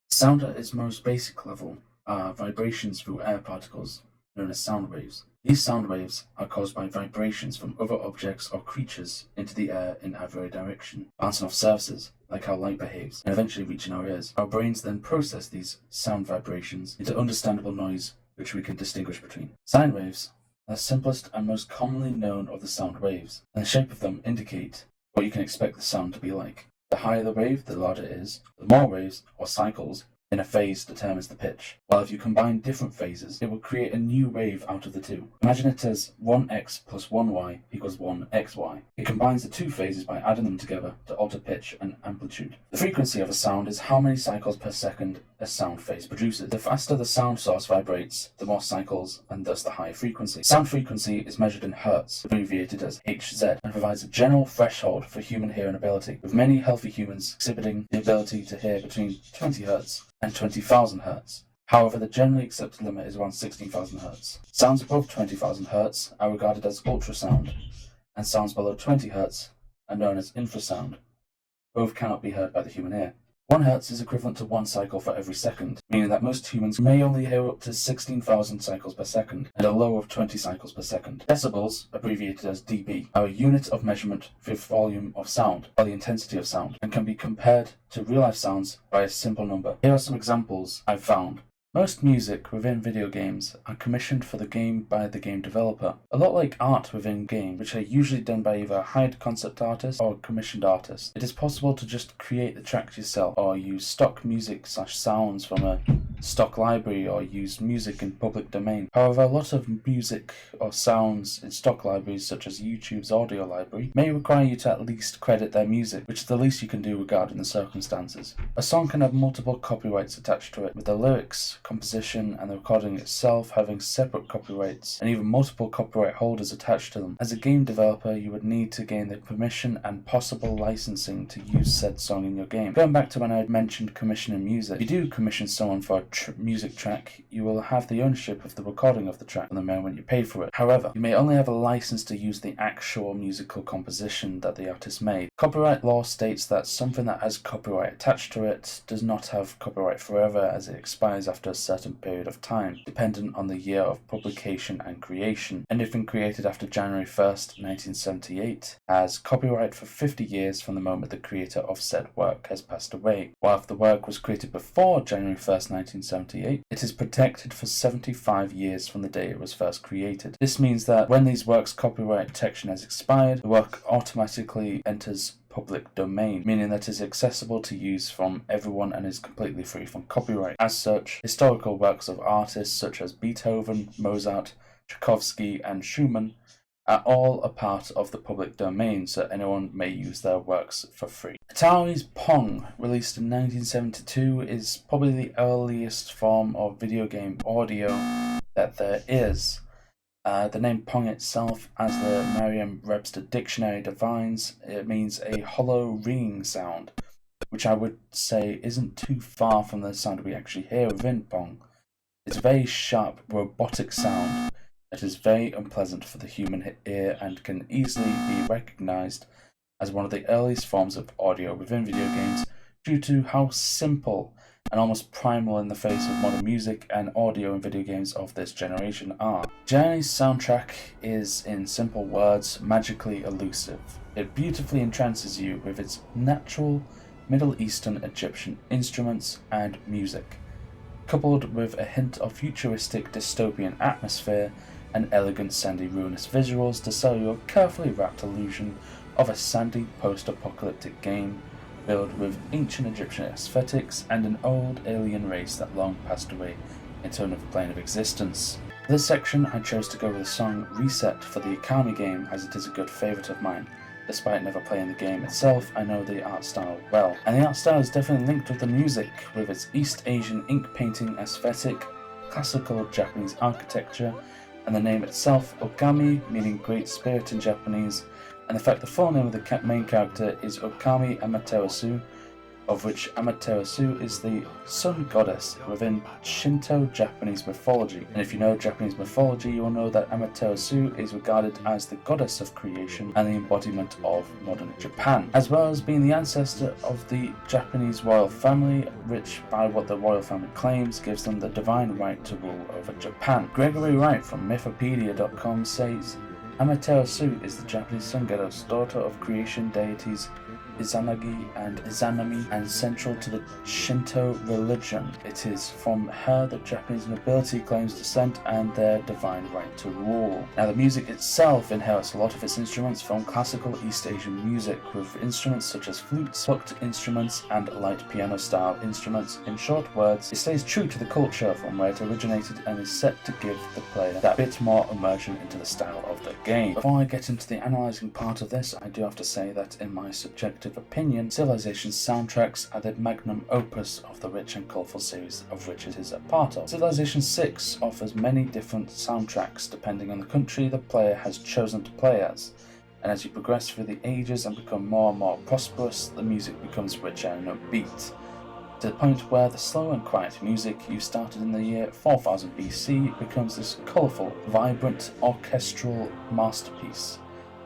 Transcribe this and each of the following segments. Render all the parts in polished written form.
Sound at its most basic level are vibrations through air particles, known as sound waves. These sound waves are caused by vibrations from other objects or creatures into the air in every direction, bouncing off surfaces, like how light behaves, and eventually reaching our ears. Our brains then process these sound vibrations into understandable noise, which we can distinguish between. Sine waves are the simplest and most commonly known of the sound waves, and the shape of them indicate what you can expect the sound to be like. The higher the wave, the louder it is. The more waves, or cycles, in a phase determines the pitch, while if you combine different phases, it will create a new wave out of the two. Imagine it as 1x plus 1y equals 1xy. It combines the two phases by adding them together to alter pitch and amplitude. The frequency of a sound is how many cycles per second a sound phase produces. The faster the sound source vibrates, the more cycles, and thus the higher frequency. Sound frequency is measured in hertz, abbreviated as Hz, and provides a general threshold for human hearing ability, with many healthy humans exhibiting the ability to hear between 20 Hz and 20,000 Hz. However, the generally accepted limit is around 16,000 Hz. Sounds above 20,000 Hz are regarded as ultrasound, and sounds below 20 Hz are known as infrasound. Both cannot be heard by the human ear. 1 Hz is equivalent to 1 cycle for every second, meaning that most humans may only hear up to 16,000 cycles per second, and a low of 20 cycles per second. Decibels, abbreviated as dB, are a unit of measurement for volume of sound, or the intensity of sound, and can be compared to real-life sounds by a simple number. Here are some examples I've found. Most music within video games are commissioned for the game by the game developer, a lot like art within games, which are usually done by either a hired concept artist or a commissioned artist. It is possible to just create the tracks yourself, or use stock music/sounds from a stock library, or use music in public domain. However, a lot of music or sounds in stock libraries, such as YouTube's audio library, may require you to at least credit their music, which is the least you can do regarding the circumstances. A song can have multiple copyrights attached to it, with the lyrics, composition, and the recording itself having separate copyrights, and even multiple copyright holders attached to them. As a game developer, you would need to gain the permission and possible licensing to use said song in your game. Going back to when I had mentioned commissioning music, if you do commission someone for a music track, you will have the ownership of the recording of the track from the moment you pay for it. However, you may only have a license to use the actual musical composition that the artist made. Copyright law states that something that has copyright attached to it does not have copyright forever, as it expires after a certain period of time, dependent on the year of publication and creation. Anything created after January 1st, 1978 has copyright for 50 years from the moment the creator of said work has passed away, while if the work was created before January 1st, 1978, it is protected for 75 years from the day it was first created. This means that when these works' copyright protection has expired, the work automatically enters public domain, meaning that it is accessible to use from everyone and is completely free from copyright. As such, historical works of artists such as Beethoven, Mozart, Tchaikovsky, and Schumann are all a part of the public domain, so anyone may use their works for free. Atari's Pong, released in 1972, is probably the earliest form of video game audio that there is. The name Pong itself, as the Merriam-Webster dictionary defines, it means a hollow ringing sound, which I would say isn't too far from the sound we actually hear within Pong. It's a very sharp, robotic sound that is very unpleasant for the human ear and can easily be recognized as one of the earliest forms of audio within video games due to how simple and almost primal in the face of modern music and audio in video games of this generation are. Journey's soundtrack is, in simple words, magically elusive. It beautifully entrances you with its natural Middle Eastern Egyptian instruments and music, coupled with a hint of futuristic dystopian atmosphere and elegant sandy ruinous visuals to sell you a carefully wrapped illusion of a sandy post-apocalyptic game filled with ancient Egyptian aesthetics and an old alien race that long passed away into another plane of existence. For this section, I chose to go with the song Reset for the Okami game, as it is a good favourite of mine. Despite never playing the game itself, I know the art style well. And the art style is definitely linked with the music, with its East Asian ink painting aesthetic, classical Japanese architecture, and the name itself, Okami, meaning Great Spirit in Japanese, and the fact the full name of the main character is Okami Amaterasu, of which Amaterasu is the sun goddess within Shinto Japanese mythology. And if you know Japanese mythology, you will know that Amaterasu is regarded as the goddess of creation and the embodiment of modern Japan, as well as being the ancestor of the Japanese royal family, which, by what the royal family claims, gives them the divine right to rule over Japan. Gregory Wright from Mythopedia.com says, Amaterasu is the Japanese sun goddess, daughter of creation deities Izanagi and Izanami, and central to the Shinto religion. It is from her that Japanese nobility claims descent and their divine right to rule. Now, the music itself inherits a lot of its instruments from classical East Asian music, with instruments such as flutes, plucked instruments, and light piano-style instruments. In short words, it stays true to the culture from where it originated and is set to give the player that bit more immersion into the style of the game. Before I get into the analysing part of this, I do have to say that in my subjective opinion, Civilization's soundtracks are the magnum opus of the rich and colourful series of which it is a part of. Civilization 6 offers many different soundtracks depending on the country the player has chosen to play as, and as you progress through the ages and become more and more prosperous, the music becomes richer and upbeat, to the point where the slow and quiet music you started in the year 4000 BC becomes this colourful, vibrant, orchestral masterpiece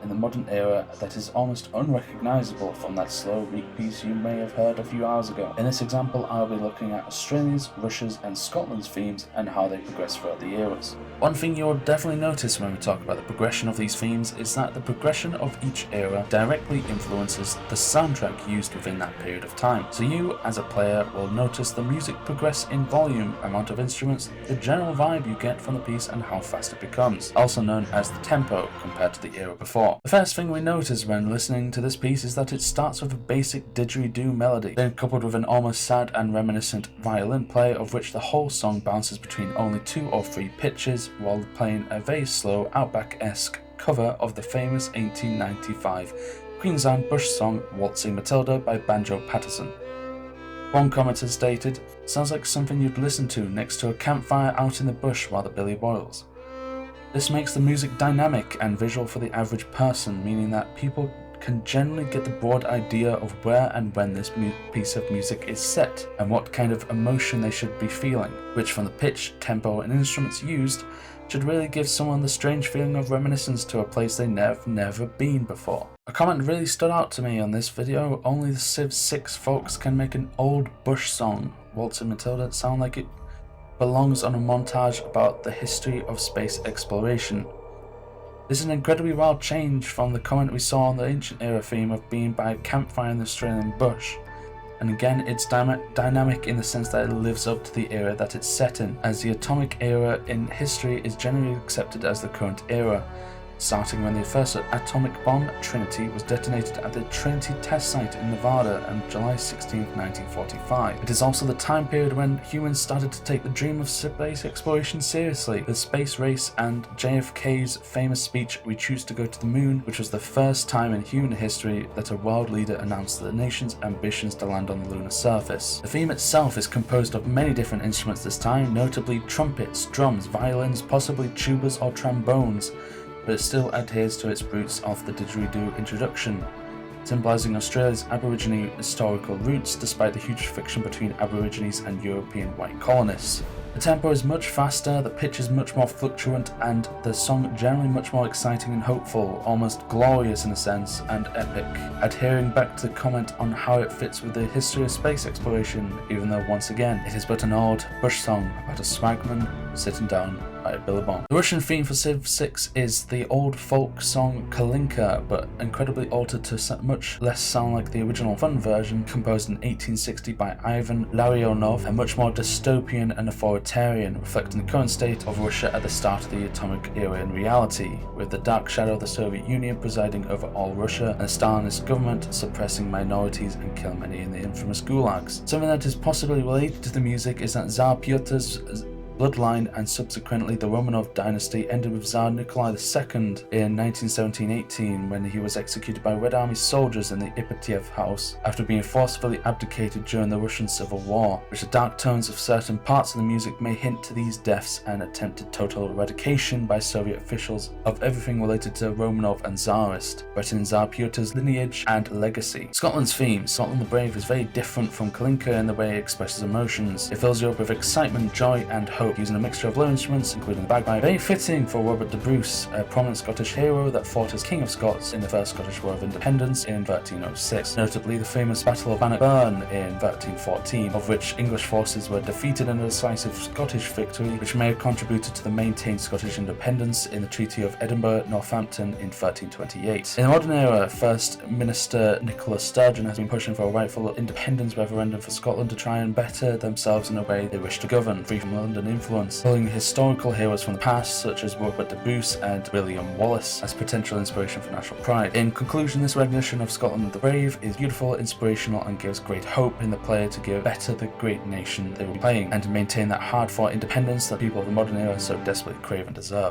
in the modern era that is almost unrecognisable from that slow weak piece you may have heard a few hours ago. In this example, I'll be looking at Australia's, Russia's and Scotland's themes and how they progress throughout the eras. One thing you'll definitely notice when we talk about the progression of these themes is that the progression of each era directly influences the soundtrack used within that period of time. So you, as a player, will notice the music progress in volume, amount of instruments, the general vibe you get from the piece and how fast it becomes, also known as the tempo compared to the era before. The first thing we notice when listening to this piece is that it starts with a basic didgeridoo melody, then coupled with an almost sad and reminiscent violin play, of which the whole song bounces between only 2 or 3 pitches while playing a very slow Outback-esque cover of the famous 1895 Queensland bush song Waltzing Matilda by Banjo Patterson. One commenter stated, "Sounds like something you'd listen to next to a campfire out in the bush while the billy boils." This makes the music dynamic and visual for the average person, meaning that people can generally get the broad idea of where and when this piece of music is set, and what kind of emotion they should be feeling, which from the pitch, tempo and instruments used, should really give someone the strange feeling of reminiscence to a place they've never been before. A comment really stood out to me on this video: only the Civ 6 folks can make an old bush song, Waltzing Matilda, sound like it belongs on a montage about the history of space exploration. This is an incredibly wild change from the comment we saw on the ancient era theme of being by a campfire in the Australian bush. And again, it's dynamic in the sense that it lives up to the era that it's set in, as the atomic era in history is generally accepted as the current era, starting when the first atomic bomb, Trinity, was detonated at the Trinity test site in Nevada on July 16, 1945. It is also the time period when humans started to take the dream of space exploration seriously, the space race and JFK's famous speech, "We choose to go to the moon," which was the first time in human history that a world leader announced the nation's ambitions to land on the lunar surface. The theme itself is composed of many different instruments this time, notably trumpets, drums, violins, possibly tubas or trombones, but it still adheres to its roots of the didgeridoo introduction, symbolising Australia's Aborigine historical roots despite the huge friction between Aborigines and European white colonists. The tempo is much faster, the pitch is much more fluctuant, and the song generally much more exciting and hopeful, almost glorious in a sense, and epic, adhering back to the comment on how it fits with the history of space exploration, even though once again it is but an old bush song about a swagman sitting down by a billabong. The Russian theme for Civ 6 is the old folk song Kalinka, but incredibly altered to much less sound like the original fun version, composed in 1860 by Ivan Larionov, and much more dystopian and authoritarian, reflecting the current state of Russia at the start of the atomic era in reality, with the dark shadow of the Soviet Union presiding over all Russia and the Stalinist government suppressing minorities and killing many in the infamous gulags. Something that is possibly related to the music is that Tsar Pyotr's bloodline, and subsequently the Romanov dynasty ended with Tsar Nikolai II in 1917-18 when he was executed by Red Army soldiers in the Ipatiev house after being forcefully abdicated during the Russian Civil War, which the dark tones of certain parts of the music may hint to these deaths and attempted total eradication by Soviet officials of everything related to Romanov and Tsarist, threatening Tsar Pyotr's lineage and legacy. Scotland's theme, Scotland the Brave, is very different from Kalinka in the way it expresses emotions. It fills you up with excitement, joy and hope, using a mixture of blow instruments, including the bagpipe. Very fitting for Robert de Bruce, a prominent Scottish hero that fought as King of Scots in the First Scottish War of Independence in 1306, notably the famous Battle of Bannockburn in 1314, of which English forces were defeated in a decisive Scottish victory, which may have contributed to the maintained Scottish independence in the Treaty of Edinburgh-Northampton in 1328. In the modern era, First Minister Nicola Sturgeon has been pushing for a rightful independence referendum for Scotland to try and better themselves in a way they wish to govern, free from London influence, pulling historical heroes from the past such as Robert de Bruce and William Wallace as potential inspiration for national pride. In conclusion, this recognition of Scotland the Brave is beautiful, inspirational, and gives great hope in the player to give better the great nation they will be playing, and to maintain that hard-fought independence that people of the modern era so desperately crave and deserve.